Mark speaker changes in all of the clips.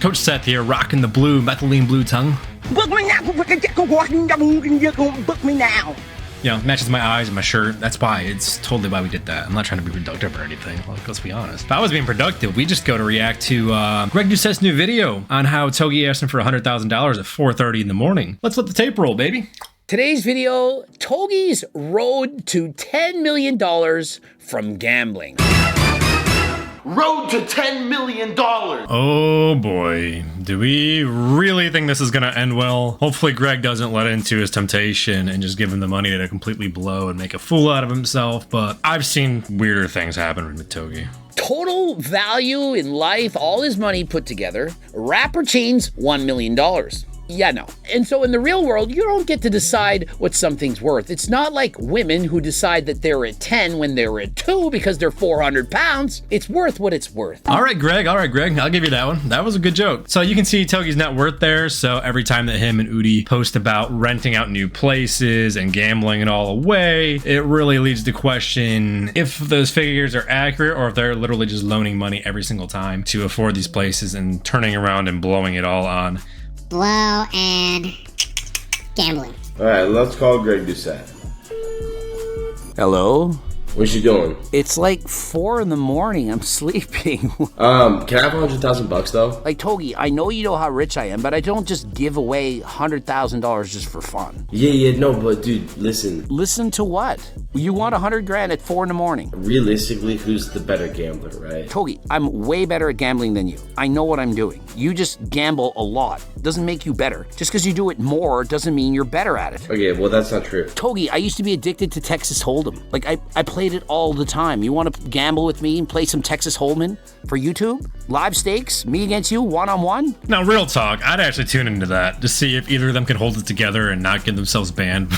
Speaker 1: Coach Seth here, rocking the blue, methylene blue tongue.
Speaker 2: Book me now. Book me now.
Speaker 1: You know, matches my eyes and my shirt. That's why. It's totally why we did that. I'm not trying to be productive or anything. Like, let's be honest. If I was being productive, we just go to react to Greg Doucette's new video on how Togi asked him for $100,000 at 4:30 in the morning. Let's let the tape roll, baby.
Speaker 2: Today's video, Togi's road to $10 million from gambling.
Speaker 3: Road to $10 million.
Speaker 1: Oh boy, do we really think this is gonna end well? Hopefully Greg doesn't let into his temptation and just give him the money to completely blow and make a fool out of himself, but I've seen weirder things happen with Togi.
Speaker 2: Total value in life, all his money put together, rapper chains, $1 million. Yeah, no. And so in the real world, you don't get to decide what something's worth. It's not like women who decide that they're at 10 when they're at 2 because they're 400 pounds. It's worth what it's worth.
Speaker 1: All right, Greg. I'll give you that one. That was a good joke. So you can see Togi's net worth there. So every time that him and Udy post about renting out new places and gambling it all away, it really leads to question if those figures are accurate or if they're literally just loaning money every single time to afford these places and turning around and blowing it all on
Speaker 4: blow and gambling.
Speaker 3: All right, let's call Greg Doucette.
Speaker 5: Hello?
Speaker 3: What's you doing?
Speaker 5: It's like 4 in the morning. I'm sleeping.
Speaker 3: Can I have $100,000 though?
Speaker 5: Like, Togi, I know you know how rich I am, but I don't just give away $100,000 just for fun.
Speaker 3: Yeah, no, but dude, listen.
Speaker 5: Listen to what? You want 100 grand at 4 in the morning.
Speaker 3: Realistically, who's the better gambler, right?
Speaker 5: Togi, I'm way better at gambling than you. I know what I'm doing. You just gamble a lot. Doesn't make you better. Just because you do it more doesn't mean you're better at it.
Speaker 3: Okay, well, that's not true.
Speaker 5: Togi, I used to be addicted to Texas Hold'em. Like, I played it all the time. You want to gamble with me and play some Texas Hold'em for YouTube? Live stakes? Me against you? One-on-one?
Speaker 1: Now, real talk, I'd actually tune into that to see if either of them can hold it together and not get themselves banned.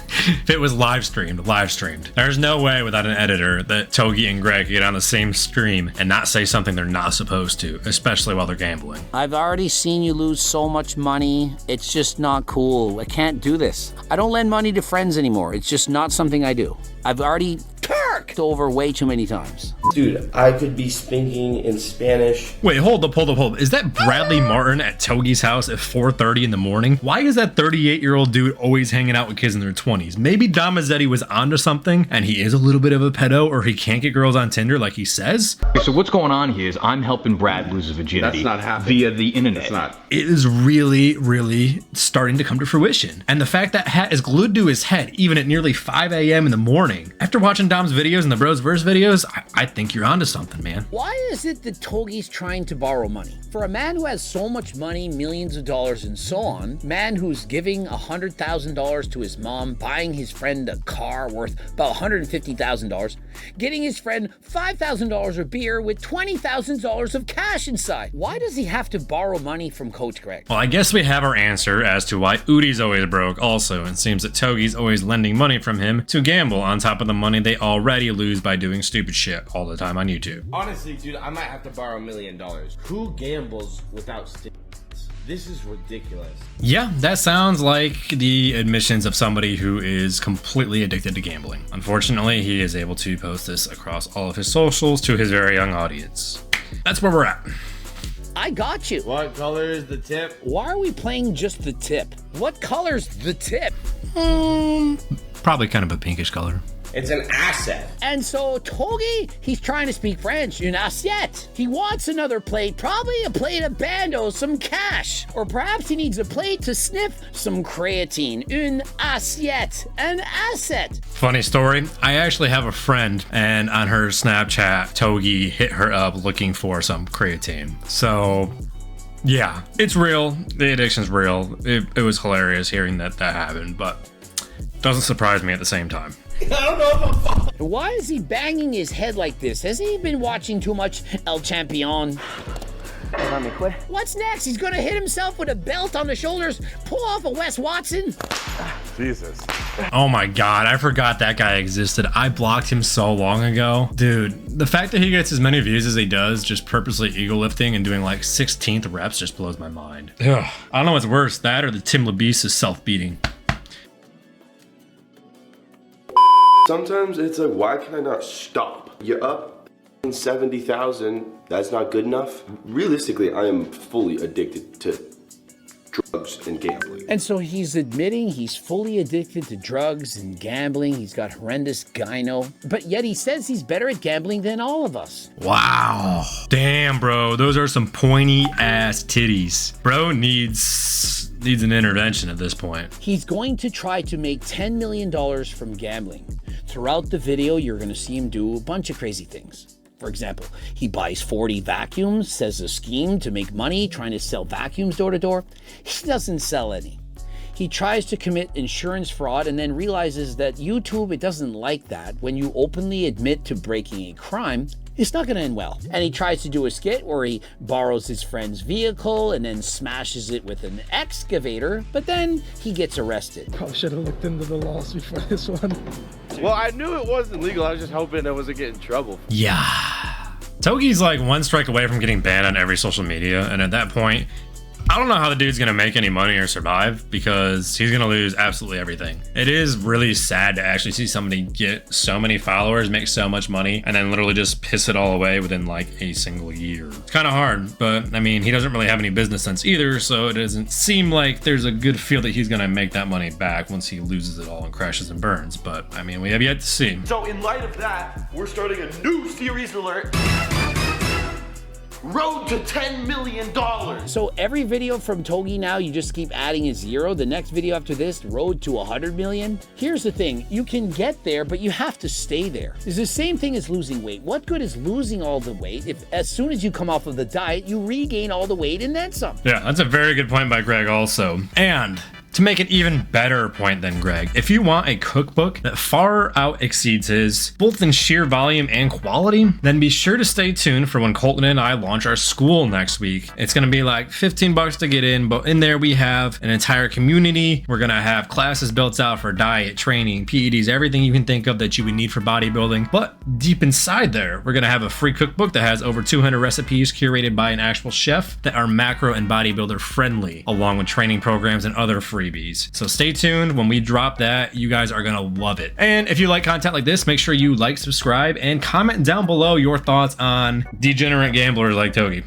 Speaker 1: If it was live streamed. There's no way without an editor that Togi and Greg get on the same stream and not say something they're not supposed to, especially while they're gambling.
Speaker 5: I've already seen you lose so much money. It's just not cool. I can't do this. I don't lend money to friends anymore. It's just not something I do. I've already turked over way too many times.
Speaker 3: Dude, I could be speaking in Spanish.
Speaker 1: Wait, hold up. Is that Bradley Martyn at Togi's house at 4:30 in the morning? Why is that 38-year-old dude always hanging out with kids in their 20s? Maybe Domazzetti was onto something and he is a little bit of a pedo, or he can't get girls on Tinder like he says.
Speaker 6: So what's going on here is I'm helping Brad lose his virginity.
Speaker 3: That's not happening.
Speaker 6: Via the internet.
Speaker 3: It's not.
Speaker 1: It is really starting to come to fruition. And the fact that hat is glued to his head even at nearly 5 a.m. in the morning. After watching Dom's videos and the Bros Verse videos, I think you're onto something, man.
Speaker 2: Why is it that Togi's trying to borrow money? For a man who has so much money, millions of dollars and so on, man who's giving $100,000 to his mom, buying his friend a car worth about $150,000, getting his friend $5,000 of beer with $20,000 of cash inside. Why does he have to borrow money from Coach Greg?
Speaker 1: Well, I guess we have our answer as to why Udy's always broke also. It seems that Togi's always lending money from him to gamble on top of the money they already lose by doing stupid shit all the time on YouTube.
Speaker 3: Honestly, dude, I might have to borrow $1 million. Who gambles without stimulants? This is ridiculous.
Speaker 1: Yeah, that sounds like the admissions of somebody who is completely addicted to gambling. Unfortunately, he is able to post this across all of his socials to his very young audience. That's where we're at.
Speaker 2: I got you.
Speaker 3: What color is the tip?
Speaker 2: Why are we playing just the tip? What color's the tip?
Speaker 1: Probably kind of a pinkish color.
Speaker 3: It's an asset.
Speaker 2: And so Togi, he's trying to speak French, une assiette. He wants another plate, probably a plate of Bando, some cash. Or perhaps he needs a plate to sniff some creatine, une assiette, an asset.
Speaker 1: Funny story, I actually have a friend, and on her Snapchat, Togi hit her up looking for some creatine. So yeah, it's real. The addiction's real. It was hilarious hearing that happened, but doesn't surprise me at the same time.
Speaker 3: I don't know if I'm following.
Speaker 2: Why is he banging his head like this? Has he been watching too much El Champion? What's next? He's gonna hit himself with a belt on the shoulders, pull off a Wes Watson?
Speaker 7: Jesus.
Speaker 1: Oh my god, I forgot that guy existed. I blocked him so long ago. Dude, the fact that he gets as many views as he does, just purposely ego lifting and doing like 16th reps just blows my mind. Ugh. I don't know what's worse, that or the Tim LaBeouf self-beating.
Speaker 7: Sometimes it's like, why can I not stop? You're up 70,000, that's not good enough. Realistically, I am fully addicted to drugs and gambling.
Speaker 2: And so he's admitting he's fully addicted to drugs and gambling. He's got horrendous gyno, but yet he says he's better at gambling than all of us.
Speaker 1: Wow. Damn, bro. Those are some pointy ass titties. Bro needs an intervention at this point.
Speaker 2: He's going to try to make $10 million from gambling. Throughout the video, you're going to see him do a bunch of crazy things. For example, he buys 40 vacuums, says a scheme to make money, trying to sell vacuums door to door. He doesn't sell any. He tries to commit insurance fraud and then realizes that YouTube, it doesn't like that. When you openly admit to breaking a crime, it's not going to end well. And he tries to do a skit where he borrows his friend's vehicle and then smashes it with an excavator, but then he gets arrested.
Speaker 8: Probably should have looked into the laws before this one.
Speaker 3: Well, I knew it wasn't legal. I was just hoping I wasn't getting in trouble.
Speaker 1: Yeah. Togi's like one strike away from getting banned on every social media, and at that point, I don't know how the dude's gonna make any money or survive because he's gonna lose absolutely everything. It is really sad to actually see somebody get so many followers, make so much money, and then literally just piss it all away within like a single year. It's kind of hard, but I mean, he doesn't really have any business sense either, so it doesn't seem like there's a good feel that he's gonna make that money back once he loses it all and crashes and burns. But I mean, we have yet to see.
Speaker 7: So in light of that, we're starting a new series alert. Road to $10 million.
Speaker 2: So every video from Togi now, you just keep adding a zero. The next video after this, road to 100 million. Here's the thing, you can get there, but you have to stay there. It's the same thing as losing weight. What good is losing all the weight if as soon as you come off of the diet, you regain all the weight and then some?
Speaker 1: Yeah, that's a very good point by Greg also. And to make an even better point than Greg, if you want a cookbook that far out exceeds his, both in sheer volume and quality, then be sure to stay tuned for when Colton and I launch our school next week. It's gonna be like 15 bucks to get in, but in there we have an entire community. We're gonna have classes built out for diet, training, PEDs, everything you can think of that you would need for bodybuilding. But deep inside there, we're gonna have a free cookbook that has over 200 recipes curated by an actual chef that are macro and bodybuilder friendly, along with training programs and other freebies. So stay tuned. When we drop that, you guys are gonna love it. And if you like content like this, make sure you like, subscribe, and comment down below your thoughts on degenerate gamblers like Togi.